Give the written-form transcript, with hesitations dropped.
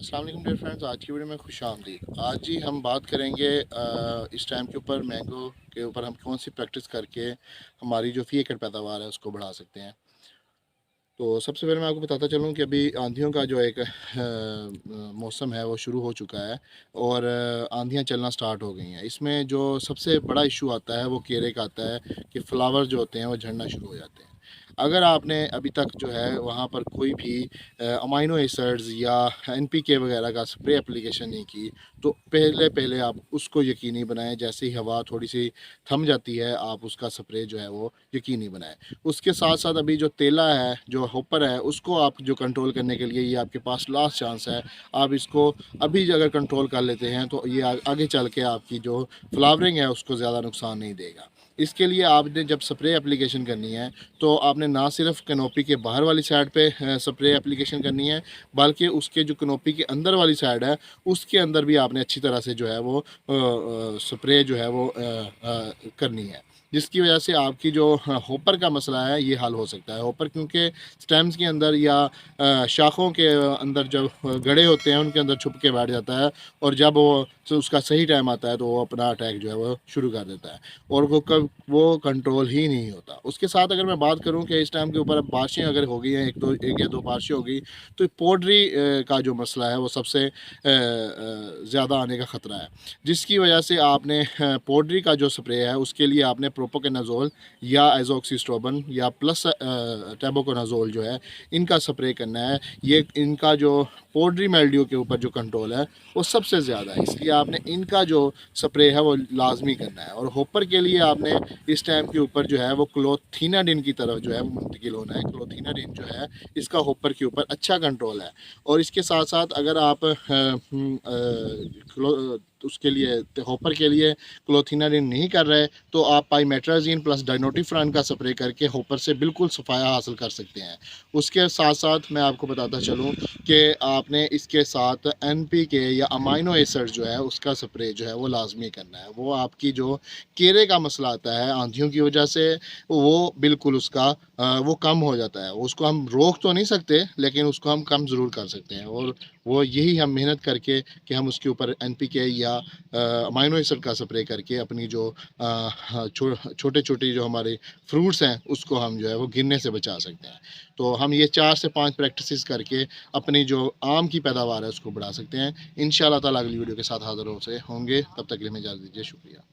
अस्सलाम वालेकुम dear friends, आज की वीडियो में खुश आमदीद। आज ही हम बात करेंगे इस टाइम के ऊपर मैंगो के ऊपर हम कौन सी प्रैक्टिस करके हमारी जो फ़ी एकड़ पैदावार है उसको बढ़ा सकते हैं। तो सबसे पहले मैं आपको बताता चलूँ कि अभी आंधियों का जो एक मौसम है वो शुरू हो चुका है और आंधियाँ चलना स्टार्ट हो गई हैं। इसमें जो सबसे बड़ा इशू आता है वो केरे का आता है कि फ्लावर जो होते हैं वो झड़ना शुरू हो जाते हैं। अगर आपने अभी तक जो है वहाँ पर कोई भी अमाइनो एसिड्स या एनपीके वगैरह का स्प्रे एप्लीकेशन नहीं की, तो पहले पहले आप उसको यकीनी बनाएं। जैसे ही हवा थोड़ी सी थम जाती है आप उसका स्प्रे जो है वो यकीनी बनाएं। उसके साथ साथ अभी जो तेला है, जो हॉपर है, उसको आप जो कंट्रोल करने के लिए ये आपके पास लास्ट चांस है। आप इसको अभी अगर कंट्रोल कर लेते हैं तो ये आगे चल के आपकी जो फ्लावरिंग है उसको ज़्यादा नुकसान नहीं देगा। इसके लिए आपने जब स्प्रे एप्लीकेशन करनी है तो आपने ना सिर्फ कैनोपी के बाहर वाली साइड पे स्प्रे एप्लीकेशन करनी है, बल्कि उसके जो कैनोपी के अंदर वाली साइड है उसके अंदर भी आपने अच्छी तरह से जो है वो स्प्रे जो है वो करनी है। जिसकी वजह से आपकी जो हॉपर का मसला है ये हल हो सकता है। हॉपर क्योंकि स्टेम्स के अंदर या शाखों के अंदर जब गड़े होते हैं उनके अंदर छुप के बैठ जाता है, और जब वो उसका सही टाइम आता है तो वो अपना अटैक जो है वो शुरू कर देता है और वो कंट्रोल ही नहीं होता। उसके साथ अगर मैं बात करूं कि इस टाइम के ऊपर अब बारिशें अगर हो गई हैं, एक या दो बारिशें हो गई, तो पोड्री का जो मसला है वो सबसे ज़्यादा आने का ख़तरा है। जिसकी वजह से आपने पोड्री का जो स्प्रे है उसके लिए आपने प्रोपोकेनाजोल या एजोक्सिस्ट्रोबन या प्लस टेबोकोनाजोल जो है इनका स्प्रे करना है। ये इनका जो पोड्री मेल्ड्यू के ऊपर जो कंट्रोल है वो सबसे ज़्यादा है, इसलिए आपने इनका जो स्प्रे है वो लाजमी करना है। और होपर के लिए आपने इस टाइम के ऊपर जो है वो क्लोथिनाडिन की तरफ जो है मुंतकिल होना है। क्लोथिनाडिन जो है इसका होपर के ऊपर अच्छा कंट्रोल है। और इसके साथ साथ अगर आप उसके लिए हॉपर के लिए क्लोथिनाडिन नहीं कर रहे तो आप पाइमेट्राजीन प्लस डाइनोटिफ्रान का स्प्रे करके हॉपर से बिल्कुल सफाया हासिल कर सकते हैं। उसके साथ साथ मैं आपको बताता चलूँ कि आपने इसके साथ एनपीके या अमाइनो एसिड जो है उसका स्प्रे जो है वो लाजमी करना है। वो आपकी जो कीड़े का मसला आता है आंधियों की वजह से वो बिल्कुल उसका वो कम हो जाता है। उसको हम रोक तो नहीं सकते लेकिन उसको हम कम ज़रूर कर सकते हैं, और वो यही हम मेहनत करके कि हम उसके ऊपर एनपीके या अमाइनो एसिड का स्प्रे करके अपनी जो छोटे छोटे जो हमारे फ्रूट्स हैं उसको हम जो है वो गिरने से बचा सकते हैं। तो हम ये 4 से 5 प्रैक्टिसेस करके अपनी जो आम की पैदावार है उसको बढ़ा सकते हैं। इंशाल्लाह ताला अगली वीडियो के साथ हाज़िर हो से होंगे, तब तक के लिए हमें इजाज़त दीजिए। शुक्रिया।